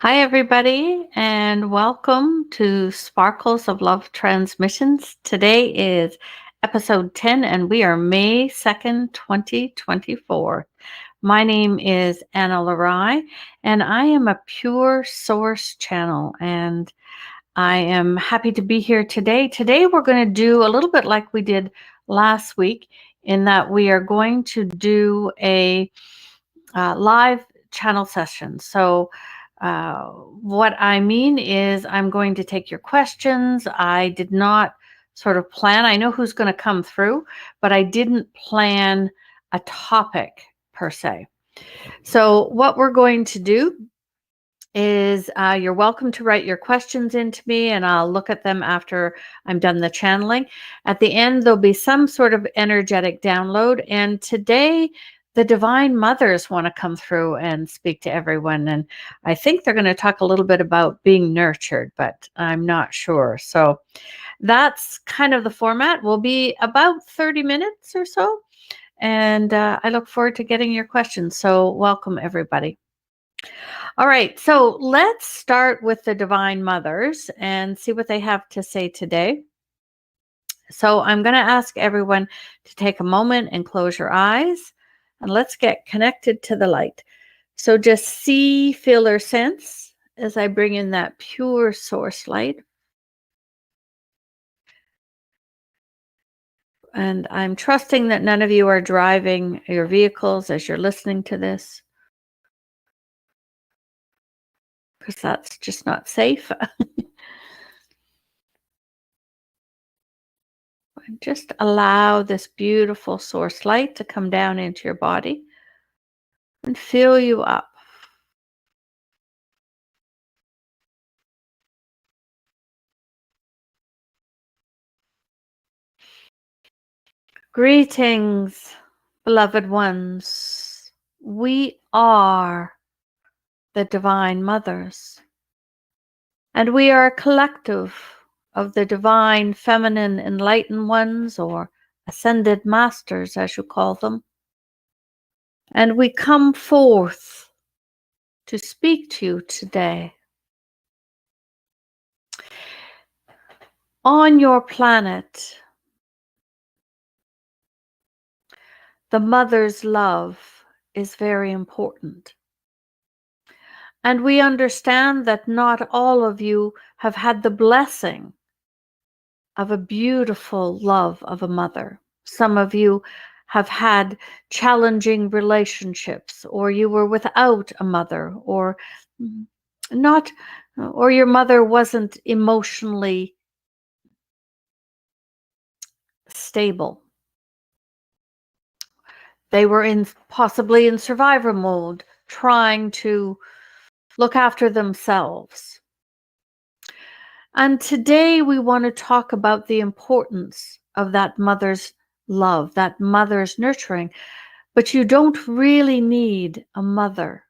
Hi, everybody, and welcome to Sparkles of Love Transmissions. Today is episode 10, and we are May 2nd, 2024. My name is Ana-La-Rai, and I am a pure source channel, and I am happy to be here today. Today, we're going to do a little bit like we did last week, in that we are going to do a live channel session. What I mean is I'm going to take your questions. I did not sort of plan. I know who's going to come through, but I didn't plan a topic per se. So what we're going to do is you're welcome to write your questions into me, and I'll look at them after I'm done the channeling. At the end, there'll be some sort of energetic download. And today, the Divine Mothers want to come through and speak to everyone. And I think they're going to talk a little bit about being nurtured, but I'm not sure. So that's kind of the format. Will be about 30 minutes or so. And I look forward to getting your questions. So welcome, everybody. All right, so let's start with the Divine Mothers and see what they have to say today. So I'm going to ask everyone to take a moment and close your eyes, and let's get connected to the light. So just see, feel, or sense as I bring in that pure source light. And I'm trusting that none of you are driving your vehicles as you're listening to this, because that's just not safe. And just allow this beautiful source light to come down into your body and fill you up. Greetings, beloved ones. We are the Divine Mothers, and we are a collective of the divine feminine enlightened ones, or ascended masters, as you call them. And we come forth to speak to you today. On your planet, the mother's love is very important. And we understand that not all of you have had the blessing of a beautiful love of a mother. Some of you have had challenging relationships, or you were without a mother, or not, or your mother wasn't emotionally stable. They were possibly in survivor mode, trying to look after themselves. And today we want to talk about the importance of that mother's love, that mother's nurturing. But you don't really need a mother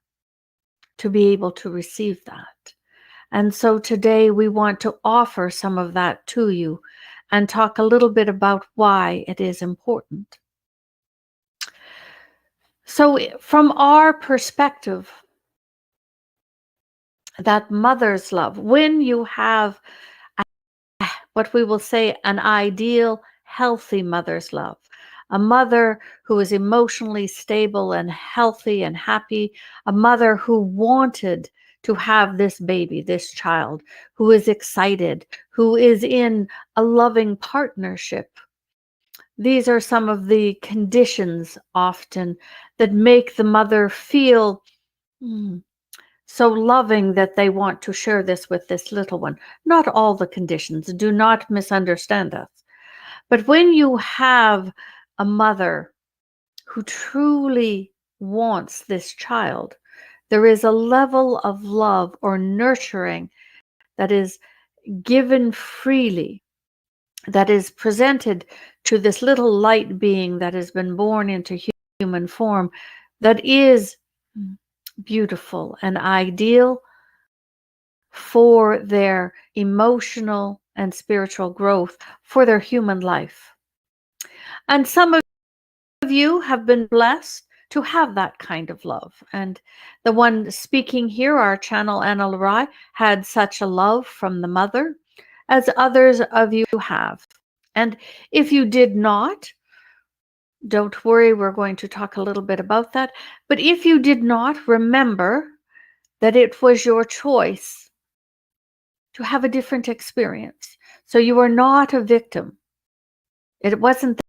to be able to receive that. And so today we want to offer some of that to you and talk a little bit about why it is important. So from our perspective, that mother's love, when you have what we will say an ideal, healthy mother's love, a mother who is emotionally stable and healthy and happy, a mother who wanted to have this baby, this child, who is excited, who is in a loving partnership. These are some of the conditions often that make the mother feel so loving that they want to share this with this little one. Not all the conditions, do not misunderstand us. But when you have a mother who truly wants this child, there is a level of love or nurturing that is given freely, that is presented to this little light being that has been born into human form, that is beautiful and ideal for their emotional and spiritual growth, for their human life. And some of you have been blessed to have that kind of love. And the one speaking here, our channel Ana-La-Rai, had such a love from the mother, as others of you have. And if you did not, don't worry, we're going to talk a little bit about that. But if you did not, remember that it was your choice to have a different experience. So you are not a victim. It wasn't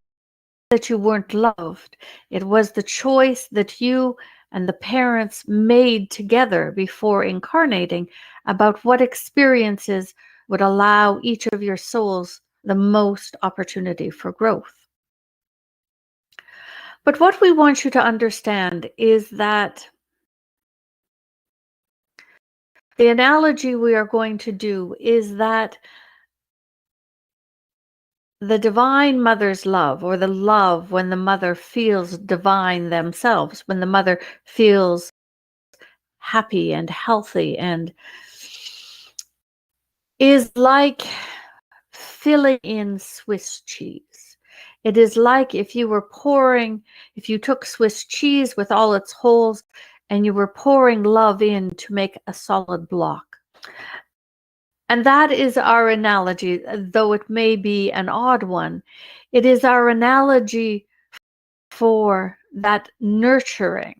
that you weren't loved. It was the choice that you and the parents made together before incarnating about what experiences would allow each of your souls the most opportunity for growth. But what we want you to understand is that the analogy we are going to do is that the divine mother's love, or the love when the mother feels divine themselves, when the mother feels happy and healthy, and is like filling in Swiss cheese. It is like if you took Swiss cheese with all its holes and you were pouring love in to make a solid block. And that is our analogy, though it may be an odd one. It is our analogy for that nurturing.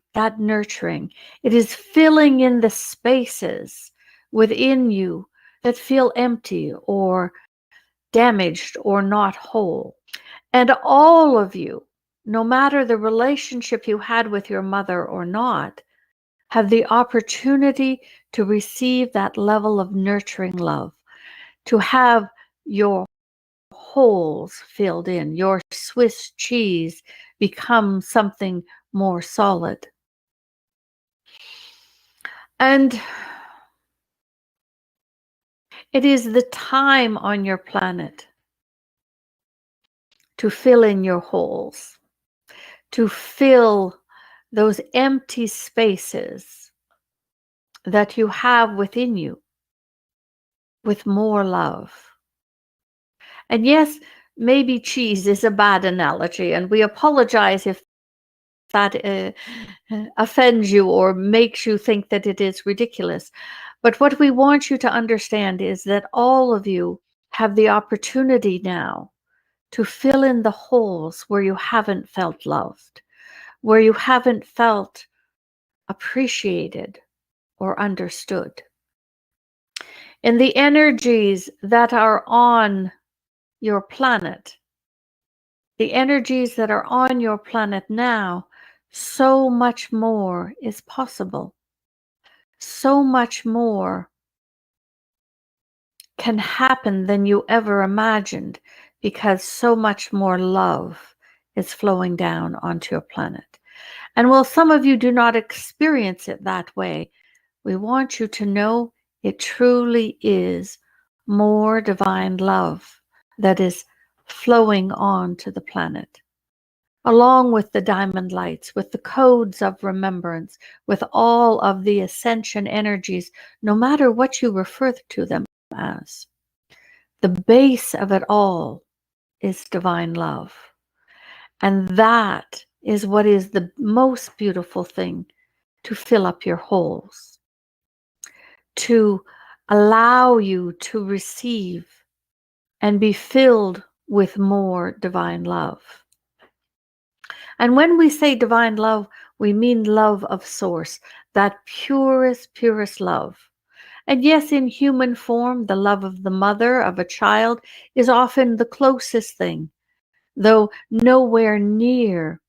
It is filling in the spaces within you that feel empty or damaged or not whole. And all of you, no matter the relationship you had with your mother or not, have the opportunity to receive that level of nurturing love, to have your holes filled in, your Swiss cheese become something more solid. And it is the time on your planet to fill in your holes, to fill those empty spaces that you have within you with more love. And yes, maybe cheese is a bad analogy, and we apologize if that offends you or makes you think that it is ridiculous. But what we want you to understand is that all of you have the opportunity now to fill in the holes where you haven't felt loved, where you haven't felt appreciated or understood. In the energies that are on your planet, the energies that are on your planet now, so much more is possible. So much more can happen than you ever imagined, because so much more love is flowing down onto your planet. And while some of you do not experience it that way, we want you to know it truly is more divine love that is flowing onto the planet, along with the diamond lights, with the codes of remembrance, with all of the ascension energies, no matter what you refer to them as. The base of it all is divine love. And that is what is the most beautiful thing, to fill up your holes, to allow you to receive and be filled with more divine love. And when we say divine love, we mean love of source, that purest love. And yes, in human form, the love of the mother of a child is often the closest thing, though nowhere near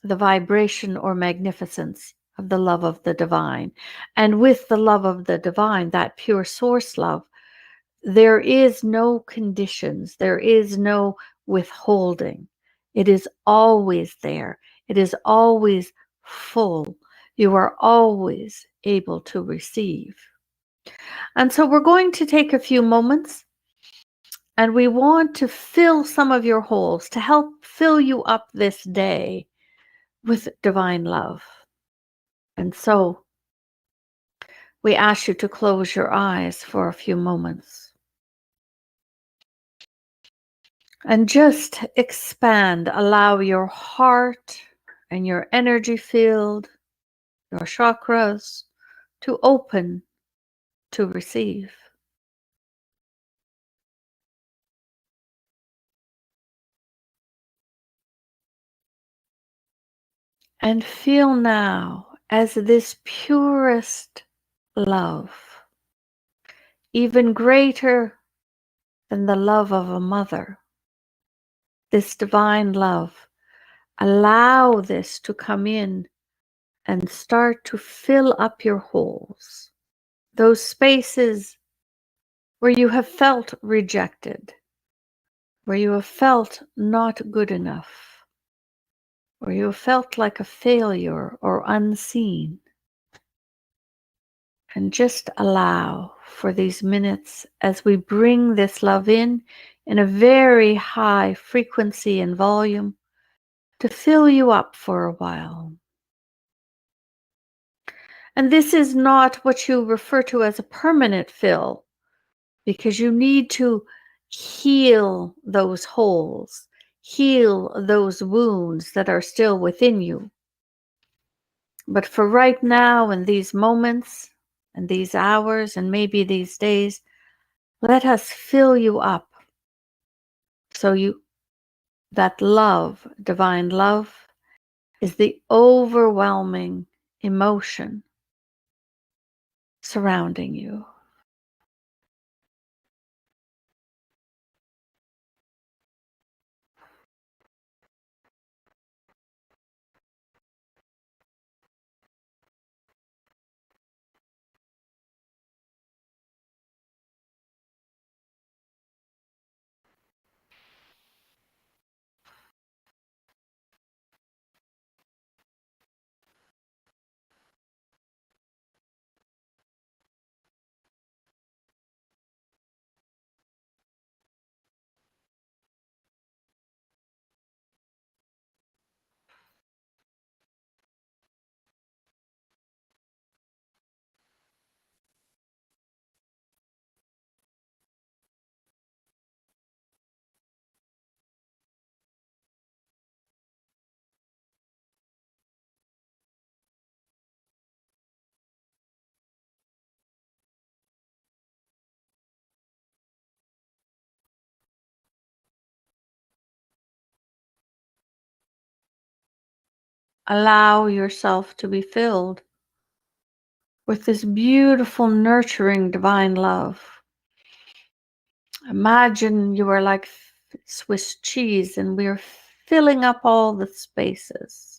the vibration or magnificence of the love of the divine. And with the love of the divine, that pure source love, there is no conditions, there is no withholding. It is always there. It is always full. You are always able to receive. And so we're going to take a few moments, and we want to fill some of your holes, to help fill you up this day with divine love. And so we ask you to close your eyes for a few moments and just expand, allow your heart and your energy field, your chakras, to open to receive. And feel now as this purest love, even greater than the love of a mother, this divine love. Allow this to come in and start to fill up your holes, those spaces where you have felt rejected, where you have felt not good enough, where you have felt like a failure or unseen. And just allow for these minutes as we bring this love in a very high frequency and volume, to fill you up for a while. And this is not what you refer to as a permanent fill, because you need to heal those holes, heal those wounds that are still within you. But for right now, in these moments, and these hours, and maybe these days, let us fill you up so that love, divine love, is the overwhelming emotion surrounding you. Allow yourself to be filled with this beautiful, nurturing, divine love. Imagine you are like Swiss cheese and we are filling up all the spaces.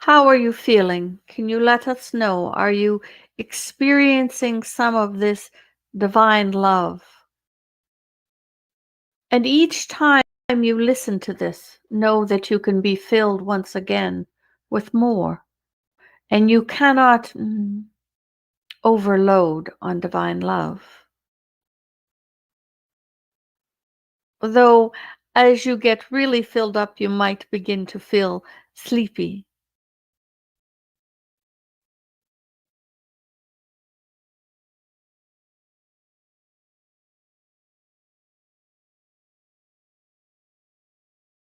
How are you feeling? Can you let us know? Are you experiencing some of this divine love? And each time you listen to this, know that you can be filled once again with more. And you cannot overload on divine love. Though as you get really filled up, you might begin to feel sleepy.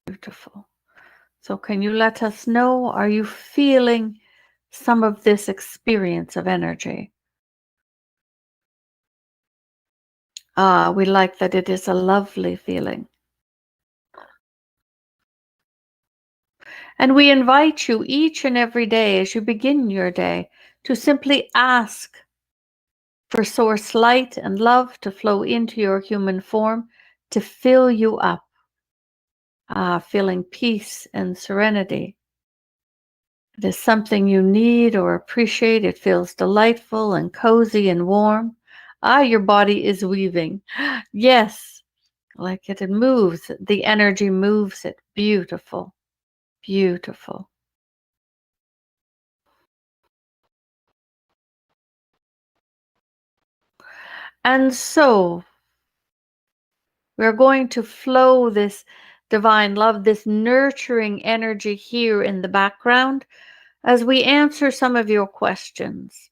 Beautiful. So can you let us know, are you feeling some of this experience of energy? We like that it is a lovely feeling. And we invite you each and every day as you begin your day to simply ask for source light and love to flow into your human form, to fill you up, feeling peace and serenity, It is something you need or appreciate. It feels delightful and cozy and warm. Your body is weaving. Yes, like it moves. The energy moves it. Beautiful, beautiful. And so we're going to flow this divine love, this nurturing energy here in the background as we answer some of your questions.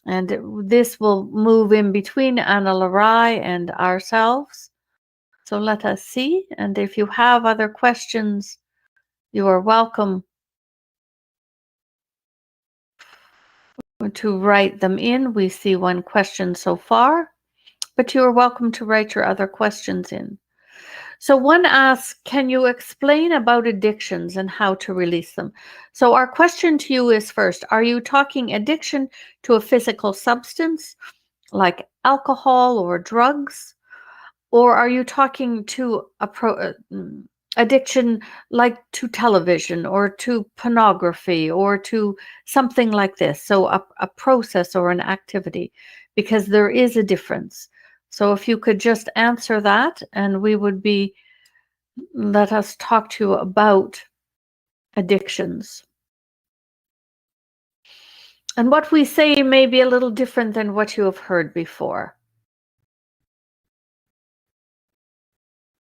And this will move in between Ana-La-Rai and ourselves. So let us see. And if you have other questions, you are welcome to write them in. We see one question so far, but you are welcome to write your other questions in. So one asks, can you explain about addictions and how to release them? So our question to you is first, are you talking addiction to a physical substance like alcohol or drugs? Or are you talking to addiction like to television or to pornography or to something like this? So a process or an activity, because there is a difference. So if you could just answer that, and we would be, let us talk to you about addictions. And what we say may be a little different than what you have heard before.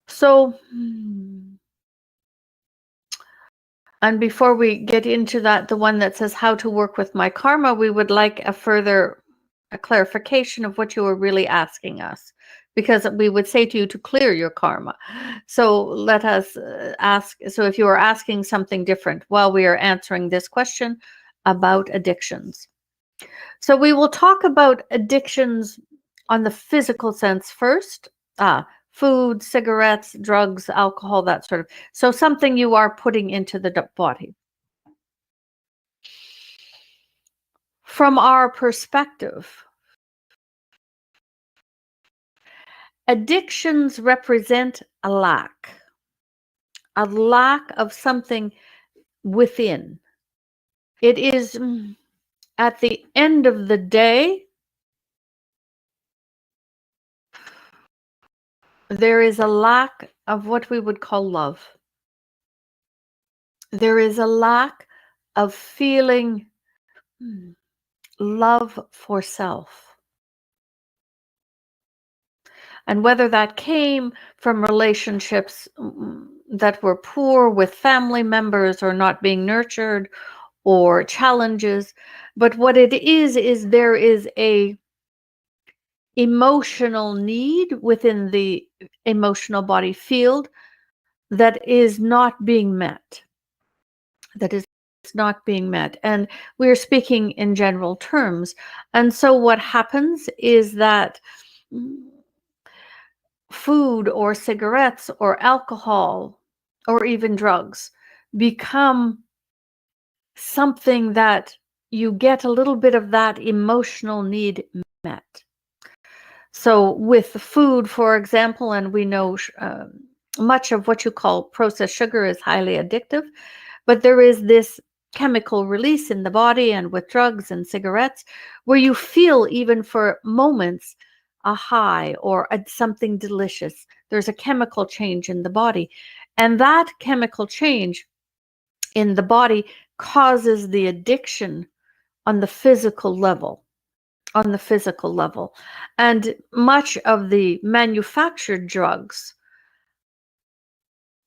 So, and before we get into that, the one that says how to work with my karma, we would like a clarification of what you were really asking us, because we would say to you to clear your karma. So let us ask. So if you are asking something different while we are answering this question about addictions. So we will talk about addictions on the physical sense first. Food, cigarettes, drugs, alcohol, that sort of. So something you are putting into the body. From our perspective, addictions represent a lack of something within. It is at the end of the day, there is a lack of what we would call love. There is a lack of feeling love for self. And whether that came from relationships that were poor with family members or not being nurtured or challenges, but what it is there is a emotional need within the emotional body field that is not being met. That is not being met. And we're speaking in general terms. And so what happens is that food or cigarettes or alcohol or even drugs become something that you get a little bit of that emotional need met. So with food, for example, and we know much of what you call processed sugar is highly addictive, but there is this chemical release in the body, and with drugs and cigarettes, where you feel even for moments a high or something delicious. There's a chemical change in the body, and that chemical change in the body causes the addiction on the physical level. And much of the manufactured drugs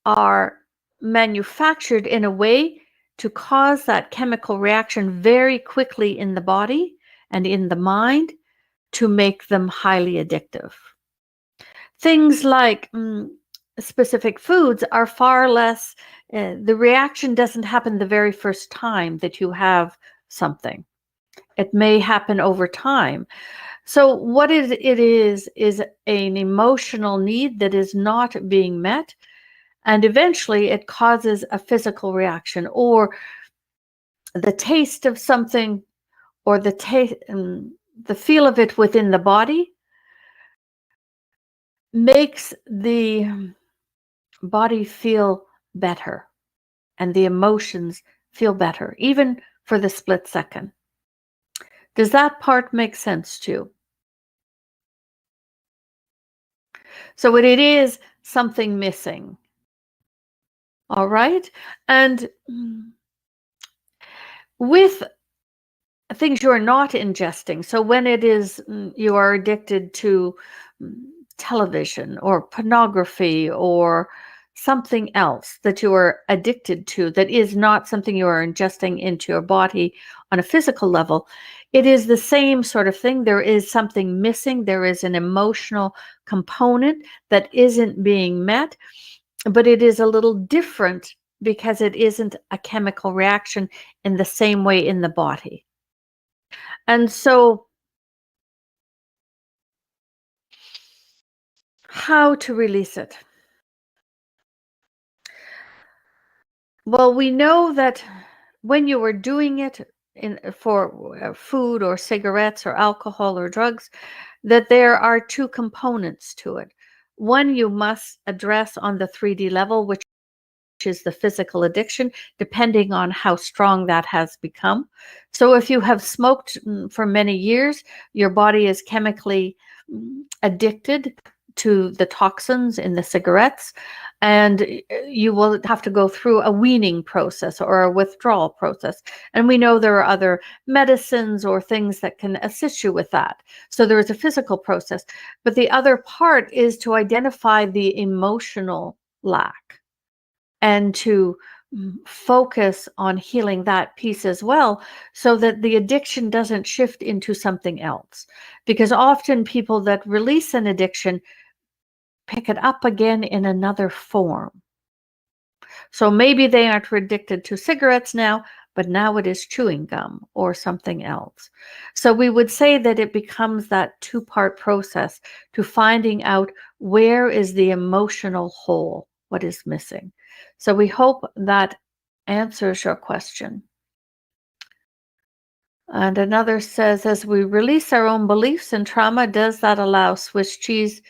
are manufactured in a way to cause that chemical reaction very quickly in the body and in the mind to make them highly addictive. Things like specific foods are far less, the reaction doesn't happen the very first time that you have something. It may happen over time. So what it is an emotional need that is not being met, and eventually it causes a physical reaction, or the taste of something, or the feel of it within the body makes the body feel better, and the emotions feel better, even for the split second. Does that part make sense to you? So it is something missing. All right. And with things you are not ingesting, so when it is you are addicted to television or pornography or something else that you are addicted to that is not something you are ingesting into your body on a physical level, it is the same sort of thing. There is something missing. There is an emotional component that isn't being met, but it is a little different because it isn't a chemical reaction in the same way in the body. And so, how to release it? Well, we know that when you were doing it for food or cigarettes or alcohol or drugs, that there are two components to it. One you must address on the 3D level, which is the physical addiction, depending on how strong that has become. So if you have smoked for many years, your body is chemically addicted to the toxins in the cigarettes, and you will have to go through a weaning process or a withdrawal process. And we know there are other medicines or things that can assist you with that. So there is a physical process. But the other part is to identify the emotional lack and to focus on healing that piece as well, so that the addiction doesn't shift into something else. Because often people that release an addiction pick it up again in another form. So maybe they aren't addicted to cigarettes now, but now it is chewing gum or something else. So we would say that it becomes that two-part process to finding out where is the emotional hole, what is missing. So we hope that answers your question. And another says, as we release our own beliefs and trauma, does that allow Swiss cheese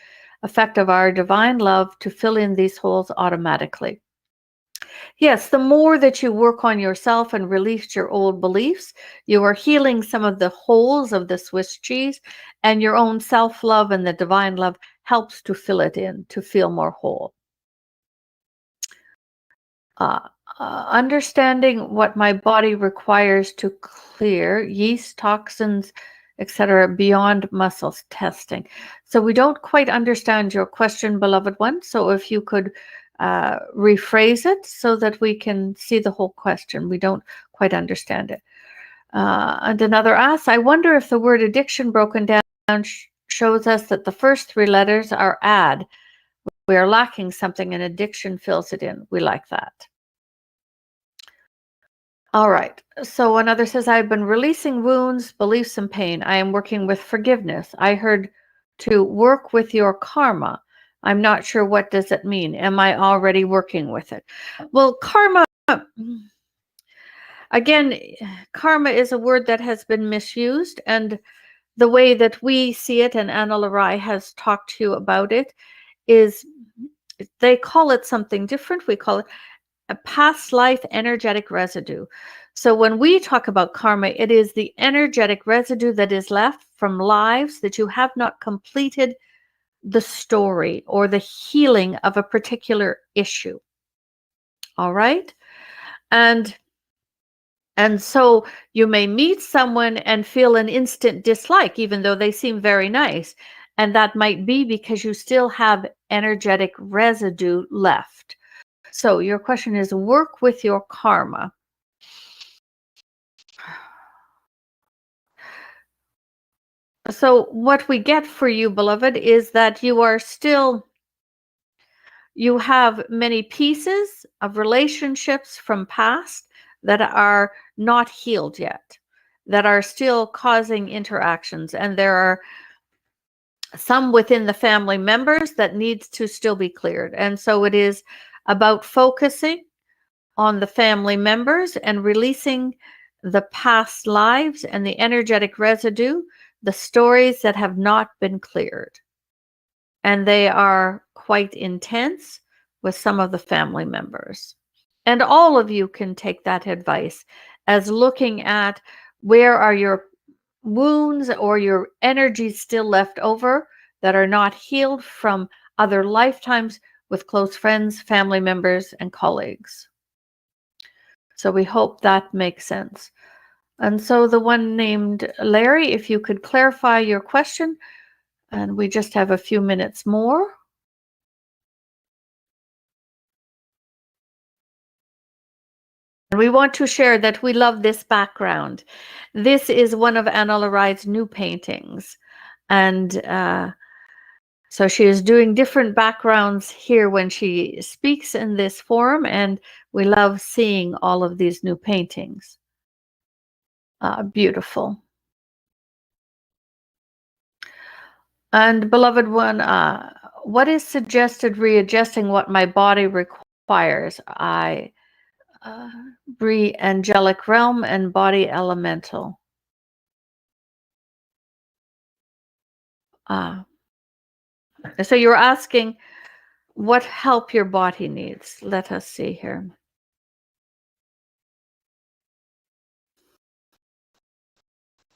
effect of our divine love to fill in these holes automatically? Yes, the more that you work on yourself and release your old beliefs, you are healing some of the holes of the Swiss cheese, and your own self-love and the divine love helps to fill it in, to feel more whole. Understanding what my body requires to clear yeast, toxins, etc., beyond muscles testing. So we don't quite understand your question, beloved one. So if you could rephrase it so that we can see the whole question. We don't quite understand it. And another asks, I wonder if the word addiction broken down shows us that the first three letters are add. We are lacking something and addiction fills it in. We like that. All right. So another says, I've been releasing wounds, beliefs, and pain. I am working with forgiveness. I heard to work with your karma. I'm not sure, what does it mean? Am I already working with it? Well, karma, again, karma is a word that has been misused. And the way that we see it, and Ana-La-Rai has talked to you about it, is they call it something different. We call it a past life energetic residue. So when we talk about karma, it is the energetic residue that is left from lives that you have not completed the story or the healing of a particular issue. All right? And so you may meet someone and feel an instant dislike, even though they seem very nice. And that might be because you still have energetic residue left. So your question is, work with your karma. So what we get for you, beloved, is that you have many pieces of relationships from past that are not healed yet, that are still causing interactions. And there are some within the family members that needs to still be cleared. And so it is about focusing on the family members and releasing the past lives and the energetic residue, the stories that have not been cleared. And they are quite intense with some of the family members. And all of you can take that advice as looking at where are your wounds or your energies still left over that are not healed from other lifetimes with close friends, family members, and colleagues. So we hope that makes sense. And so the one named Larry, if you could clarify your question, and we just have a few minutes more. And we want to share that we love this background. This is one of Ana-La-Rai's new paintings. And so she is doing different backgrounds here when she speaks in this forum, and we love seeing all of these new paintings. Beautiful. And beloved one, what is suggested readjusting what my body requires? I breathe angelic realm and body elemental. So you're asking what help your body needs. Let us see here.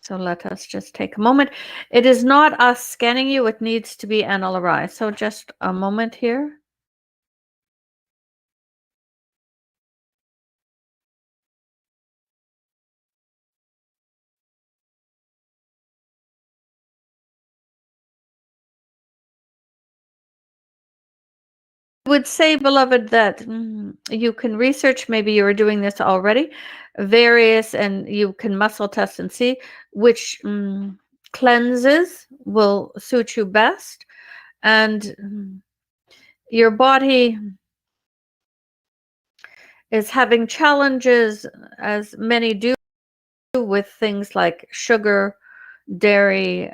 So let us just take a moment. It is not us scanning you. It needs to be Ana-La-Rai. So just a moment here. Would say, beloved, that you can research, maybe you are doing this already, various, and you can muscle test and see which cleanses will suit you best. And your body is having challenges, as many do, with things like sugar, dairy,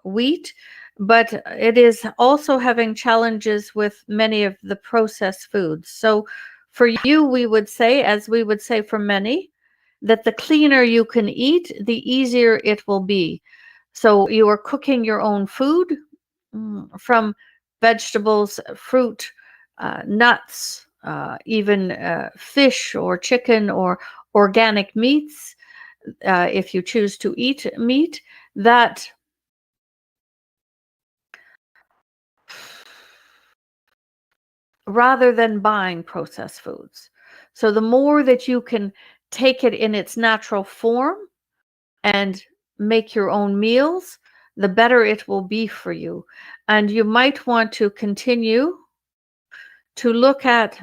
wheat, but it is also having challenges with many of the processed foods. So for you, we would say, as we would say for many, that the cleaner you can eat, the easier it will be. So you are cooking your own food from vegetables, fruit, nuts, even fish or chicken or organic meats, if you choose to eat meat, that rather than buying processed foods. So the more that you can take it in its natural form and make your own meals, the better it will be for you. And you might want to continue to look at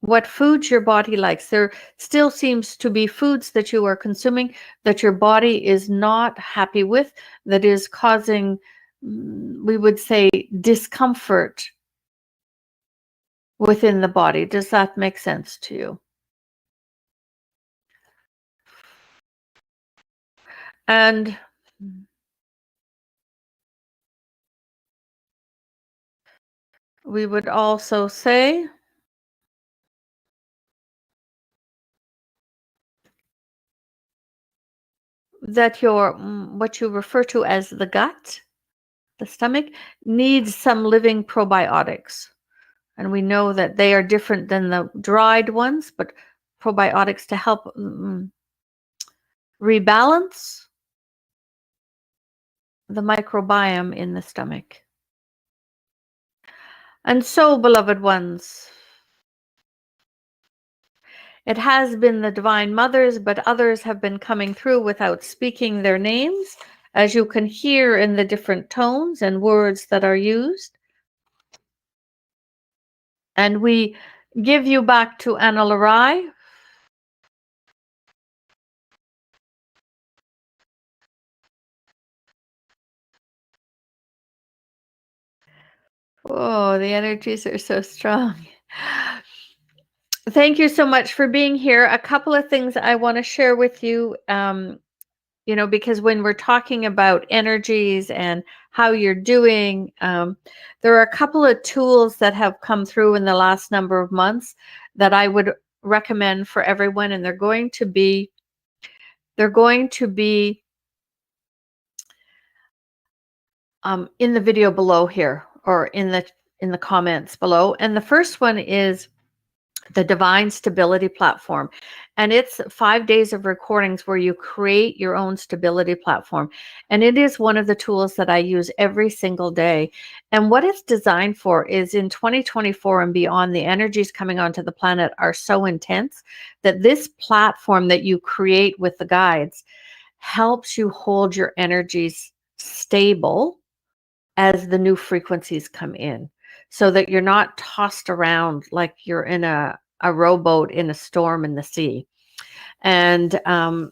what foods your body likes. There still seems to be foods that you are consuming that your body is not happy with, that is causing, we would say, discomfort within the body. Does that make sense to you? And we would also say that your what you refer to as the gut, the stomach, needs some living probiotics. And we know that they are different than the dried ones, but probiotics to help rebalance the microbiome in the stomach. And so, beloved ones, it has been the Divine Mothers, but others have been coming through without speaking their names, as you can hear in the different tones and words that are used. And we give you back to Ana-La-Rai. Oh, the energies are so strong. Thank you so much for being here. A couple of things I want to share with you, because when we're talking about energies and how you're doing, there are a couple of tools that have come through in the last number of months that I would recommend for everyone, and they're going to be in the video below here, or in the comments below. And the first one is the Divine Stability Platform. And it's 5 days of recordings where you create your own stability platform. And it is one of the tools that I use every single day. And what it's designed for is in 2024 and beyond, the energies coming onto the planet are so intense that this platform that you create with the guides helps you hold your energies stable as the new frequencies come in, so that you're not tossed around like you're in a rowboat in a storm in the sea. And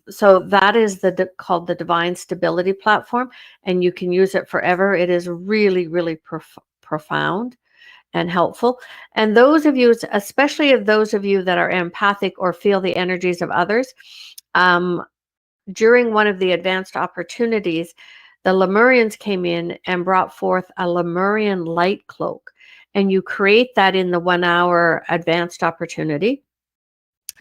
so that is called the Divine Stability Platform, and you can use it forever. It is really, really profound and helpful. And those of you, especially of those of you that are empathic or feel the energies of others, during one of the advanced opportunities, the Lemurians came in and brought forth a Lemurian light cloak. And you create that in the 1 hour advanced opportunity.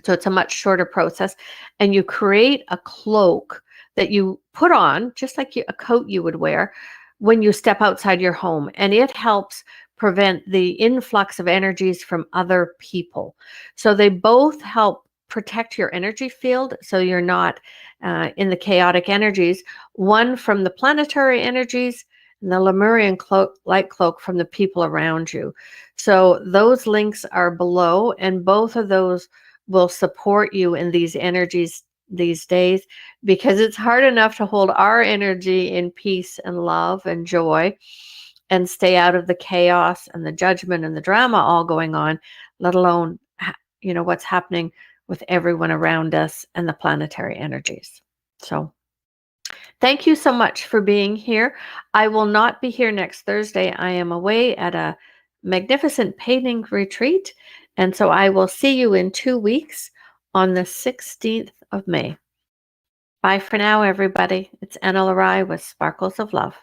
So it's a much shorter process. And you create a cloak that you put on, just like a coat you would wear when you step outside your home. And it helps prevent the influx of energies from other people. So they both help protect your energy field so you're not in the chaotic energies, one from the planetary energies and the Lemurian light cloak from the people around you. So those links are below, and both of those will support you in these energies these days, because it's hard enough to hold our energy in peace and love and joy and stay out of the chaos and the judgment and the drama all going on, let alone what's happening with everyone around us and the planetary energies. So thank you so much for being here. I will not be here next Thursday. I am away at a magnificent painting retreat. And so I will see you in 2 weeks on the 16th of May. Bye for now, everybody. It's Ana-La-Rai with Sparkles of Love.